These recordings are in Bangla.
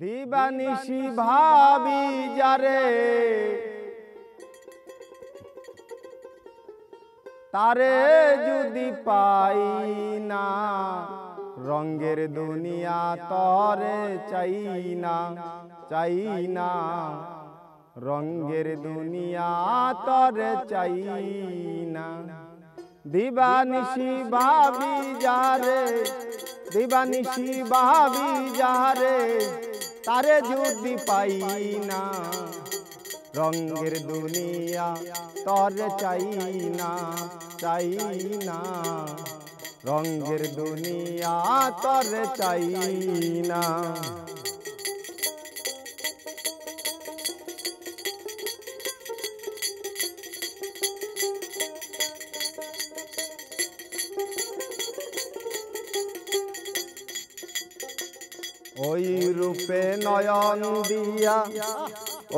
দিবানিশি ভাবি যারে তারে যদি পাই না, রঙের দুনিয়া তরে চাই না, চাই না, রঙের দুনিয়া তরে চাই না। দিবানিশি ভাবি যারে, দিবানিশি ভাবি যারে তারে যদি পাই না, রঙের দুনিয়া তরে চাই না, চাই না, রঙের দুনিয়া তরে চাই না। ওই রূপে নয়ন দিয়া,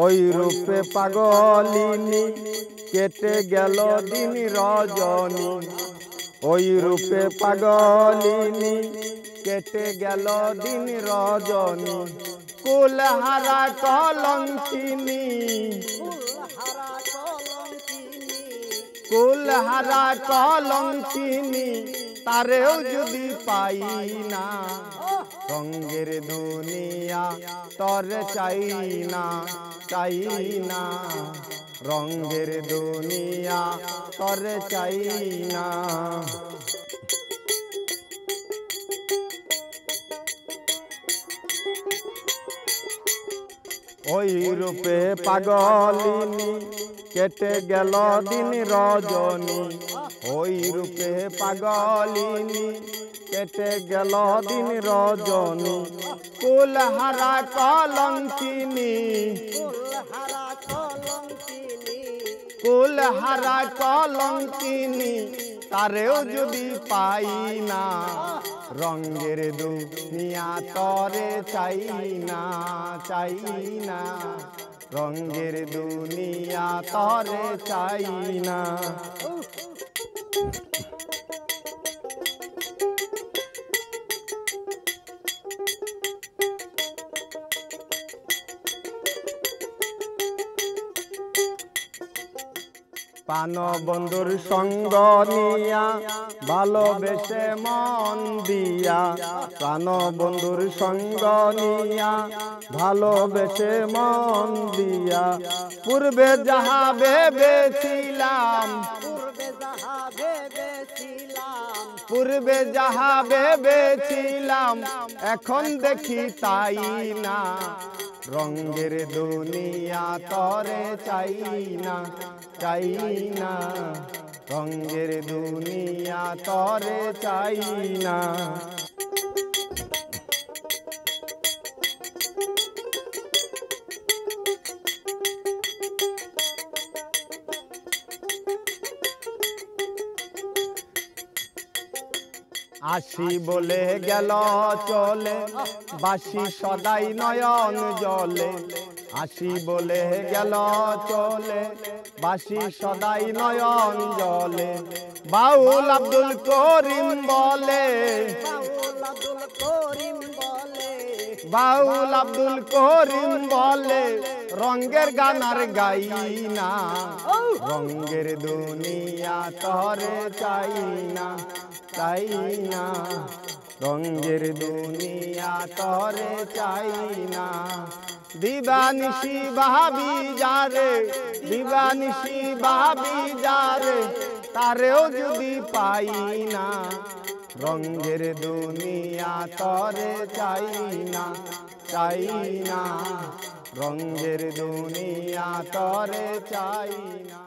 ওই রূপে পাগলিনী কেটে গেল দিন রজনী, ওই রূপে পাগলিনী কেটে গেল দিন রজনী। কুলহারা কলঙ্কিনী, কুলহারা কলঙ্কিনী তারেও যদি পাই না, রঙের দুনিয়া তরে চাই না, চাই না, রঙের দুনিয়া তরে চাই না। ওই রূপে পাগলিনী কেটে গেল দিন রজনী, ওই রূপে পাগলিনী কেটে গেল দিন রজনী। কুলহারা কলঙ্কিনী, কুলহারা কলঙ্কিনী তারেও যদি পাই না, রঙের দুনিয়া তরে চাই না, চাই না, রঙের দুনিয়া তরে চাই না। পান বন্ধুর সঙ্গ নিয়া ভালোবেসে মন দিয়া, প্রাণ বন্ধুর সঙ্গ নিয়া ভালোবেসে মন দিয়া, পূর্বে যাহা ভেবেছিলাম, পূর্বে যাহা ভেবেছিলাম এখন দেখি তাই না, রঙের দুনিয়া তরে চাই না, চাই না, রঙের দুনিয়া তরে চাই না। আসি বলে গেল চলে বাসি সদাই নয়ন জলে, আসি বলে গেল চলে বাসি সদাই নয়ন জলে। বাউল আব্দুল করিম বলে, বাউল আব্দুল করিম বলে রঙের গানার গাই না, রঙের দুনিয়া তরে চাই না, চাই না, রঙের দুনিয়া তরে চাই না। দিবানিশি ভাবি যারে, দিবানিশি ভাবি যারে তারেও যদি পাই না, রঙের দুনিয়া তরে চাই না, চাই না, রঙের দুনিয়া তরে চাই না।